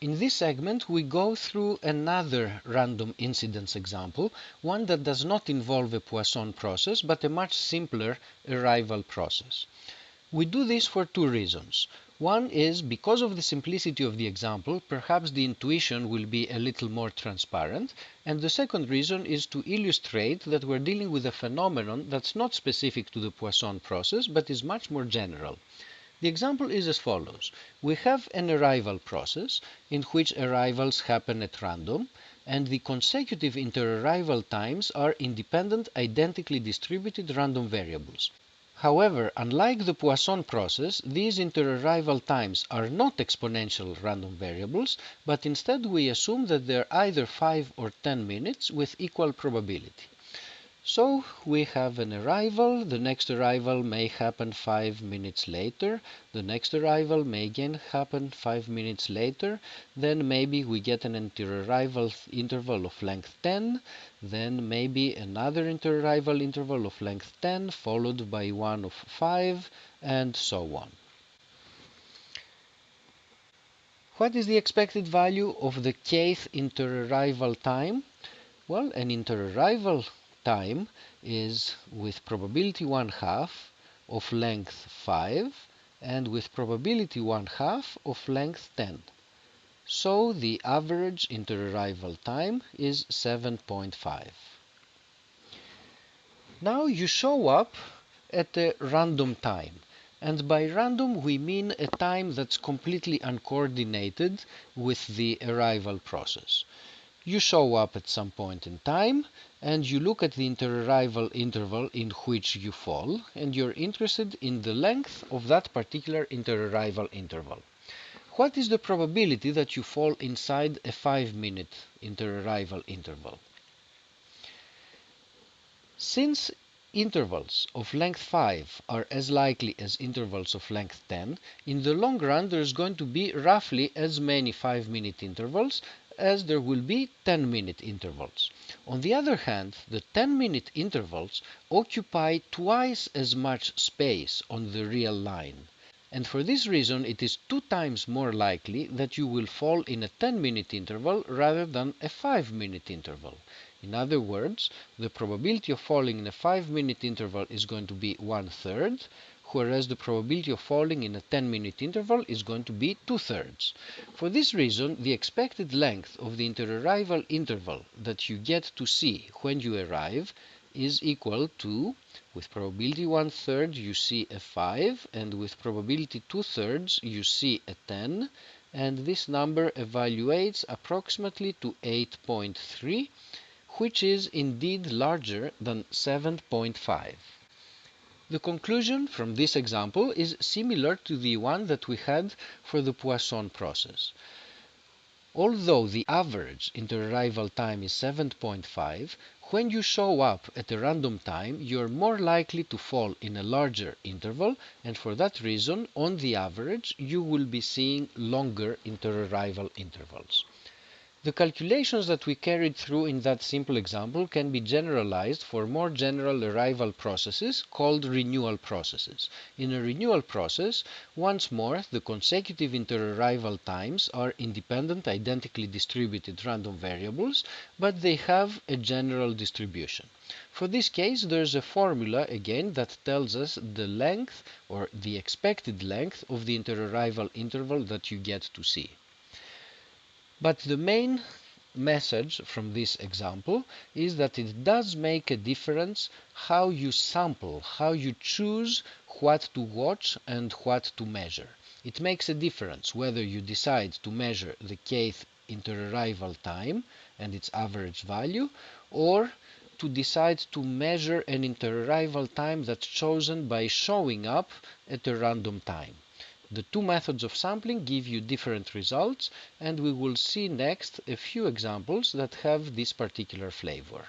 In this segment, we go through another random incidence example, one that does not involve a Poisson process, but a much simpler arrival process. We do this for two reasons. One is because of the simplicity of the example, perhaps the intuition will be a little more transparent, and the second reason is to illustrate that we're dealing with a phenomenon that's not specific to the Poisson process, but is much more general. The example is as follows. We have an arrival process in which arrivals happen at random, and the consecutive interarrival times are independent, identically distributed random variables. However, unlike the Poisson process, these interarrival times are not exponential random variables, but instead we assume that they're either 5 or 10 minutes with equal probability. So we have an arrival, the next arrival may happen 5 minutes later, the next arrival may again happen 5 minutes later, then maybe we get an interarrival interval of length 10, then maybe another interarrival interval of length 10, followed by one of 5, and so on. What is the expected value of the kth interarrival time? Well, an interarrival time is with probability 1/2 of length 5 and with probability 1/2 of length 10. So the average interarrival time is 7.5. Now you show up at a random time. And by random we mean a time that's completely uncoordinated with the arrival process. You show up at some point in time, and you look at the interarrival interval in which you fall, and you're interested in the length of that particular interarrival interval. What is the probability that you fall inside a 5-minute interarrival interval? Since intervals of length 5 are as likely as intervals of length 10, in the long run there's going to be roughly as many 5-minute intervals as there will be 10-minute intervals. On the other hand, the 10-minute intervals occupy twice as much space on the real line. And for this reason, it is 2 times more likely that you will fall in a 10-minute interval rather than a 5-minute interval. In other words, the probability of falling in a 5-minute interval is going to be 1/3, whereas the probability of falling in a 10-minute interval is going to be 2/3. For this reason, the expected length of the interarrival interval that you get to see when you arrive is equal to, with probability 1/3 you see a 5, and with probability 2/3 you see a 10, and this number evaluates approximately to 8.3, which is indeed larger than 7.5. The conclusion from this example is similar to the one that we had for the Poisson process. Although the average interarrival time is 7.5, when you show up at a random time, you're more likely to fall in a larger interval, and for that reason, on the average, you will be seeing longer interarrival intervals. The calculations that we carried through in that simple example can be generalized for more general arrival processes called renewal processes. In a renewal process, once more, the consecutive interarrival times are independent, identically distributed random variables, but they have a general distribution. For this case, there's a formula again that tells us the length or the expected length of the interarrival interval that you get to see. But the main message from this example is that it does make a difference how you sample, how you choose what to watch and what to measure. It makes a difference whether you decide to measure the kth interarrival time and its average value, or to decide to measure an interarrival time that's chosen by showing up at a random time. The two methods of sampling give you different results, and we will see next a few examples that have this particular flavor.